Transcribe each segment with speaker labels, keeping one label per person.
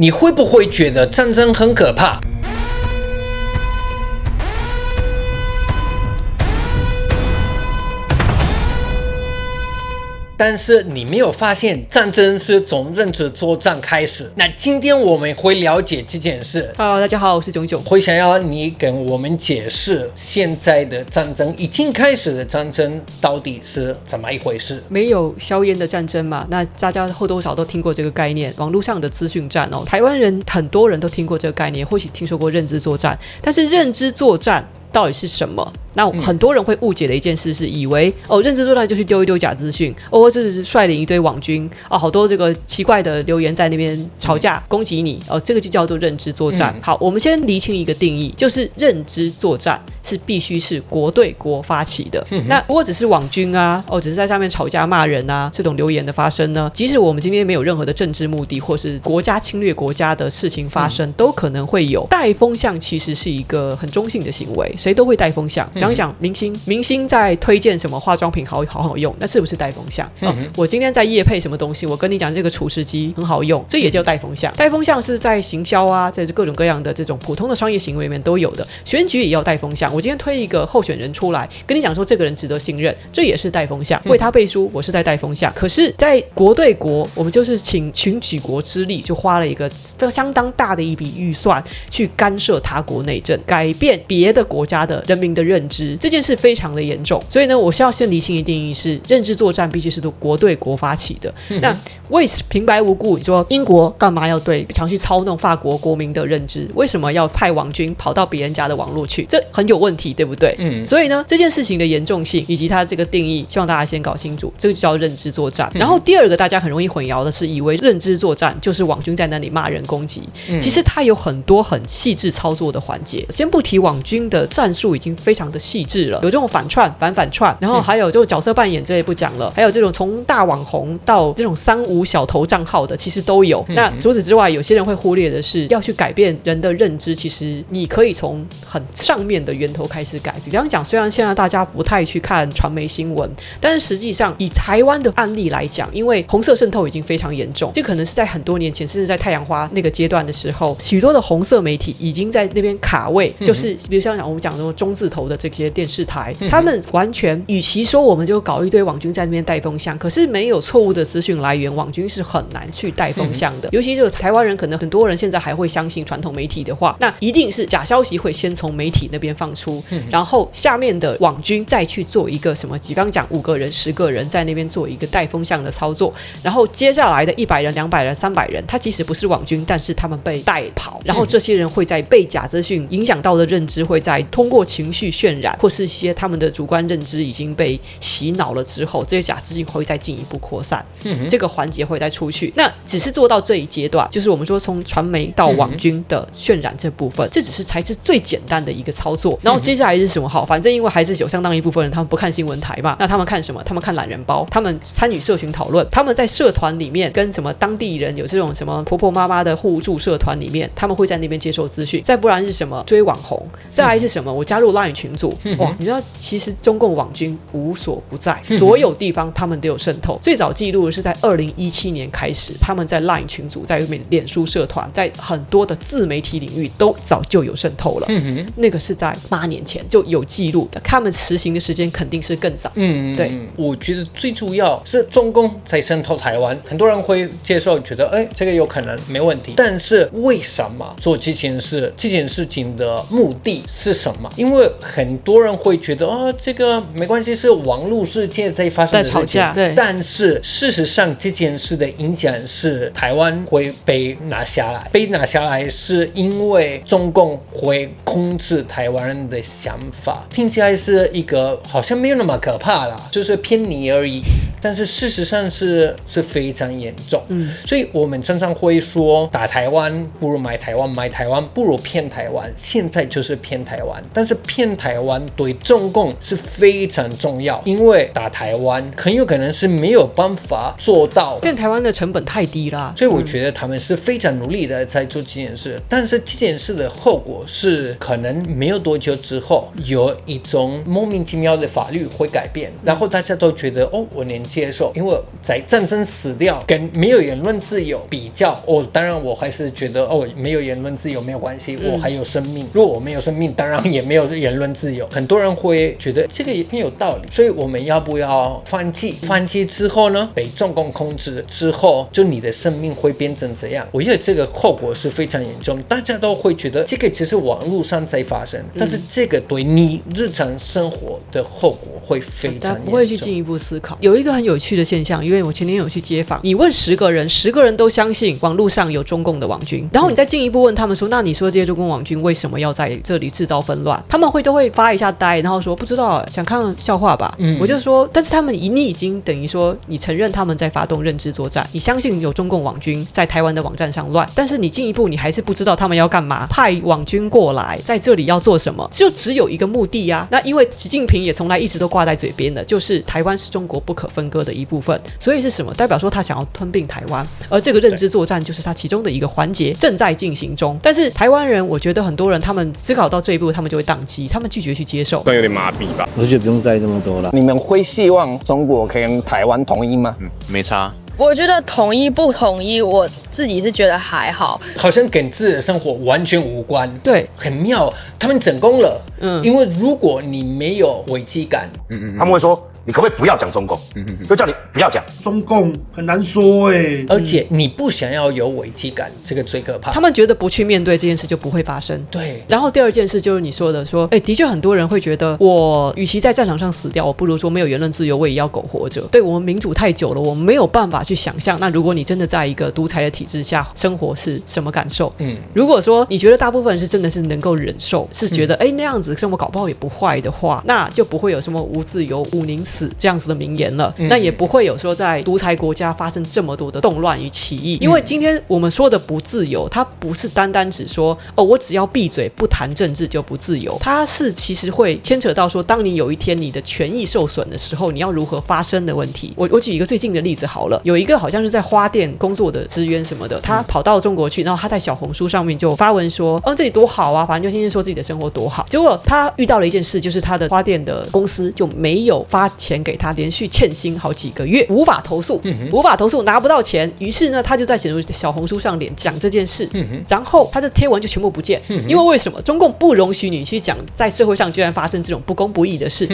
Speaker 1: 你会不会觉得战争很可怕？但是你没有发现战争是从认知作战开始。那今天我们会了解这件事。
Speaker 2: Hello， 大家好，我是炯炯。
Speaker 1: 会想要你跟我们解释现在的战争，已经开始的战争到底是怎么一回事？
Speaker 2: 没有硝烟的战争嘛？那大家或多或少都听过这个概念，网络上的资讯战哦，台湾人很多人都听过这个概念，或许听说过认知作战，但是认知作战到底是什么？那很多人会误解的一件事是以为认知作战就去丢一丢假资讯，或者是率领一堆网军好多这个奇怪的留言在那边吵架攻击你这个就叫做认知作战。好，我们先厘清一个定义，就是认知作战是必须是国对国发起的。那如果只是网军只是在上面吵架骂人这种留言的发生呢，即使我们今天没有任何的政治目的或是国家侵略国家的事情发生，都可能会有。带风向其实是一个很中性的行为，谁都会带风向。讲明星在推荐什么化妆品好用，那是不是带风向？我今天在业配什么东西，我跟你讲这个除湿机很好用，这也叫带风向。带风向是在行销在各种各样的这种普通的商业行为里面都有的。选举也要带风向，我今天推一个候选人出来，跟你讲说这个人值得信任，这也是带风向。为他背书，我是在带风向。可是，在国对国，我们就是请群举国之力，就花了一个相当大的一笔预算去干涉他国内政，改变别的国家的人民的认知。这件事非常的严重，所以呢，我是要先厘清一定义是认知作战必须是国对国发起的。那为平白无故，你说英国干嘛要想去操弄法国国民的认知？为什么要派网军跑到别人家的网络去？这很有问题，对不对？所以呢，这件事情的严重性以及它这个定义，希望大家先搞清楚，这个就叫认知作战。然后第二个，大家很容易混淆的是，以为认知作战就是网军在那里骂人攻击，其实它有很多很细致操作的环节。先不提网军的战术已经非常的细致了，有这种反串、反串，然后还有这种角色扮演，这也不讲了，还有这种从大网红到这种3-5小头账号的，其实都有。那除此之外，有些人会忽略的是，要去改变人的认知，其实你可以从很上面的源头开始改。比方讲，虽然现在大家不太去看传媒新闻，但是实际上以台湾的案例来讲，因为红色渗透已经非常严重，这可能是在很多年前，甚至在太阳花那个阶段的时候，许多的红色媒体已经在那边卡位，就是比如像我们讲的中字头的这些电视台，他们完全与其说我们就搞一堆网军在那边带风向，可是没有错误的资讯来源，网军是很难去带风向的。尤其就是台湾人，可能很多人现在还会相信传统媒体的话，那一定是假消息会先从媒体那边放出，然后下面的网军再去做一个什么，比方讲5个人、10个人在那边做一个带风向的操作，然后接下来的100人、200人、300人，他其实不是网军，但是他们被带跑，然后这些人会在被假资讯影响到的认知，会在通过情绪渲染，或是一些他们的主观认知已经被洗脑了之后，这些假资讯会再进一步扩散，这个环节会再出去。那只是做到这一阶段，就是我们说从传媒到网军的渲染这部分，这只是才是最简单的一个操作。然后接下来是什么？好，反正因为还是有相当一部分人他们不看新闻台嘛，那他们看什么？他们看懒人包，他们参与社群讨论，他们在社团里面跟什么当地人有这种什么婆婆妈妈的互助社团里面，他们会在那边接受资讯。再不然是什么追网红，再来是什么我加入 LINE 群组。哇，你知道其实中共网军无所不在，所有地方他们都有渗透。最早记录的是在2017年开始，他们在 LINE 群组、在脸书社团、在很多的自媒体领域都早就有渗透了。那个是在8年前就有记录的，他们实行的时间肯定是更早。对，
Speaker 1: 我觉得最主要是中共在渗透台湾，很多人会接受，觉得这个有可能没问题。但是为什么做这件事？这件事情的目的是什么？因为很多人会觉得这个没关系，是网络世界在发生的事情，在吵架。对。但是事实上，这件事的影响是台湾会被拿下来，被拿下来是因为中共会控制台湾人的想法。听起来是一个好像没有那么可怕啦，就是偏离而已。但是事实上是非常严重。所以我们常常会说，打台湾不如买台湾，买台湾不如骗台湾。现在就是骗台湾，但是骗台湾对中共是非常重要，因为打台湾很有可能是没有办法做到，
Speaker 2: 骗台湾的成本太低啦。
Speaker 1: 所以我觉得他们是非常努力的在做这件事。但是这件事的后果是，可能没有多久之后，有一种莫名其妙的法律会改变，然后大家都觉得我年接受，因为在战争死掉跟没有言论自由比较，当然我还是觉得没有言论自由没有关系，我还有生命。如果我没有生命，当然也没有言论自由。很多人会觉得这个也很有道理，所以我们要不要放弃？放弃之后呢，被中共控制之后，就你的生命会变成怎样？我觉得这个后果是非常严重，大家都会觉得这个只是网络上在发生，但是这个对你日常生活的后果会非常严重，
Speaker 2: 不会去进一步思考。有一个很有趣的现象，因为我前天有去街访，你问10个人，10个人都相信网络上有中共的网军，然后你再进一步问他们说，那你说这些中共网军为什么要在这里制造纷乱？他们都会发一下呆，然后说不知道，想看笑话吧。我就说，但是你已经等于说你承认他们在发动认知作战，你相信有中共网军在台湾的网站上乱，但是你进一步你还是不知道他们要干嘛，派网军过来在这里要做什么，就只有一个目的啊。那因为习近平也从来一直都挂在嘴边的，就是台湾是中国不可分割的一部分，所以是什么？代表说他想要吞并台湾，而这个认知作战就是他其中的一个环节，正在进行中。但是台湾人，我觉得很多人他们思考到这一步，他们就会宕机，他们拒绝去接受，
Speaker 3: 可能有点麻痹吧。
Speaker 4: 我觉得不用在意那么多了。
Speaker 5: 你们会希望中国跟台湾统一吗？
Speaker 3: 没差。
Speaker 6: 我觉得统一不统一，我自己是觉得还好，
Speaker 1: 好像跟自己的生活完全无关。
Speaker 2: 对，
Speaker 1: 很妙，他们成功了。因为如果你没有危机感，
Speaker 7: 他们会说你可不可以不要讲中共？就叫你不要讲
Speaker 8: 中共，很难说哎。
Speaker 1: 而且你不想要有危机感，这个最可怕。
Speaker 2: 他们觉得不去面对这件事就不会发生。
Speaker 1: 对。
Speaker 2: 然后第二件事就是你说的，的确很多人会觉得，我与其在战场上死掉，我不如说没有言论自由，我也要苟活着。对，我们民主太久了，我们没有办法去想象，那如果你真的在一个独裁的体制下生活是什么感受？如果说你觉得大部分人是真的是能够忍受，是觉得那样子生活搞不好也不坏的话，那就不会有什么无自由毋宁死这样子的名言了。那也不会有说在独裁国家发生这么多的动乱与起义。因为今天我们说的不自由，它不是单单只说我只要闭嘴不谈政治就不自由，它是其实会牵扯到说，当你有一天你的权益受损的时候，你要如何发声的问题。我举一个最近的例子好了，有一个好像是在花店工作的职员什么的，他跑到中国去，然后他在小红书上面就发文说这里多好啊，反正就天天说自己的生活多好。结果他遇到了一件事，就是他的花店的公司就没有发钱给他，连续欠薪好几个月，无法投诉，拿不到钱。于是呢，他就在小红书上讲这件事，然后他的贴文就全部不见。因为什么？中共不容许你去讲在社会上居然发生这种不公不义的事，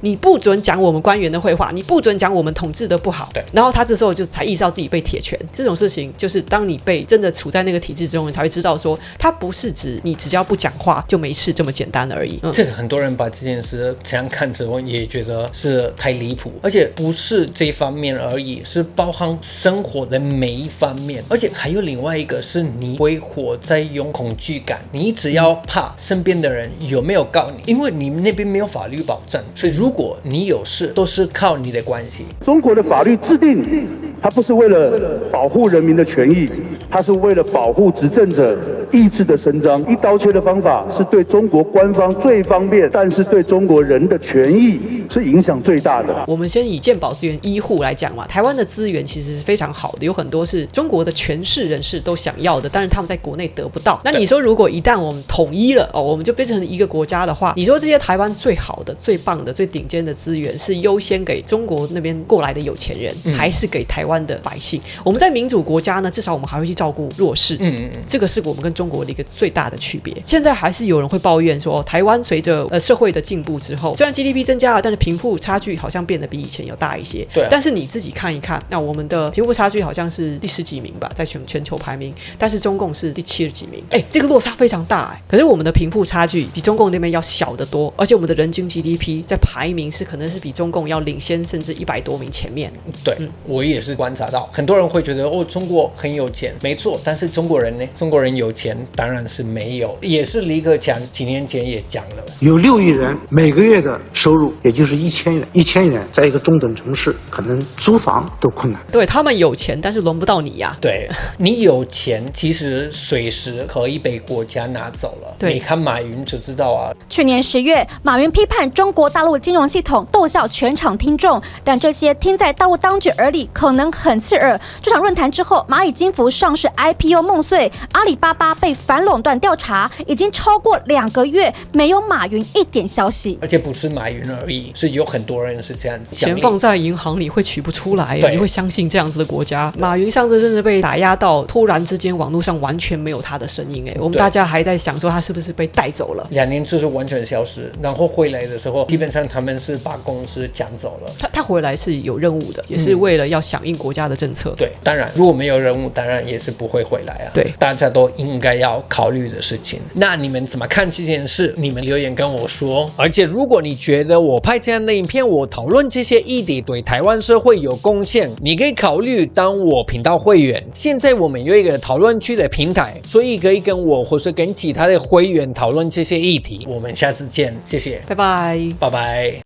Speaker 2: 你不准讲我们官员的坏话，你不准讲我们统治的不好。然后他这时候就才意识到自己被铁拳。这种事情就是当你被真的处在那个体制中，你才会知道说，它不是指你只要不讲话就没事这么简单而已。
Speaker 1: 这个很多人把这件事这样看之后，也觉得是太离谱，而且不是这一方面而已，是包含生活的每一方面。而且还有另外一个是，你会活在用恐惧感，你只要怕身边的人有没有告你，因为你那边没有法律保障，所以如果你有事，都是靠你的关系。
Speaker 8: 中国的法律制定，它不是为了保护人民的权益，它是为了保护执政者意志的伸张。一刀切的方法是对中国官方最方便，但是对中国人的权益是影响最大的。
Speaker 2: 我们先以健保资源医护来讲嘛，台湾的资源其实是非常好的，有很多是中国的权势人士都想要的，但是他们在国内得不到。那你说如果一旦我们统一了我们就变成一个国家的话，你说这些台湾最好的、最棒的、最顶尖的资源是优先给中国那边过来的有钱人，还是给台湾的百姓？我们在民主国家呢，至少我们还会去照顾弱势。这个是我们跟中国的一个最大的区别。现在还是有人会抱怨说，台湾随着社会的进步之后，虽然 GDP 增加了，但是贫富差距好像变得比以前有大一些。
Speaker 1: 对，
Speaker 2: 但是你自己看一看，那我们的贫富差距好像是第10几名吧，在全球排名，但是中共是第70几名。这个落差非常大。可是我们的贫富差距比中共那边要小得多，而且我们的人均 GDP 在排名可能是比中共要领先，甚至100多名前面。
Speaker 1: 对，我也是观察到，很多人会觉得中国很有钱，没错，但是中国人呢？中国人有钱当然是没有，也是李克强几年前也讲了，
Speaker 9: 有6亿人每个月的收入也就是1000元，1000元在一个中等城市可能租房都困难。
Speaker 2: 对，他们有钱，但是轮不到你呀。
Speaker 1: 对，你有钱，其实随时可以被国家拿走了。
Speaker 2: 对，
Speaker 1: 你看马云就知道啊。
Speaker 10: 去年10月，马云批判中国大陆金融系统逗笑全场听众，但这些听在大陆当局耳里可能很刺耳。这场论坛之后，蚂蚁金服上市 IPO 梦碎，阿里巴巴被反垄断调查，已经超过2个月没有马云一点消息。
Speaker 1: 而且不是马云而已，是有很多人是这样子。
Speaker 2: 钱放在银行里会取不出来，
Speaker 1: 对
Speaker 2: 你会相信这样子的国家？马云上次真的被打压到，突然之间网络上完全没有他的声音，我们大家还在想说他是不是被带走了
Speaker 1: ？2年就是完全消失，然后回来的时候，基本上他们是把公司抢走了。
Speaker 2: 他回来是有任务的，也是为了要响应国家的政策。
Speaker 1: 对，当然如果没有任务，当然也是不会回来啊。
Speaker 2: 对，
Speaker 1: 大家都应该要考虑的事情。那你们怎么看这件事？你们留言跟我说。而且如果你觉得我拍这样的影片，我讨论这些议题对台湾社会有贡献，你可以考虑当我频道会员。现在我们有一个讨论区的平台，所以可以跟我或是跟其他的会员讨论这些议题。我们下次见，谢谢，
Speaker 2: 拜拜，
Speaker 1: 拜拜。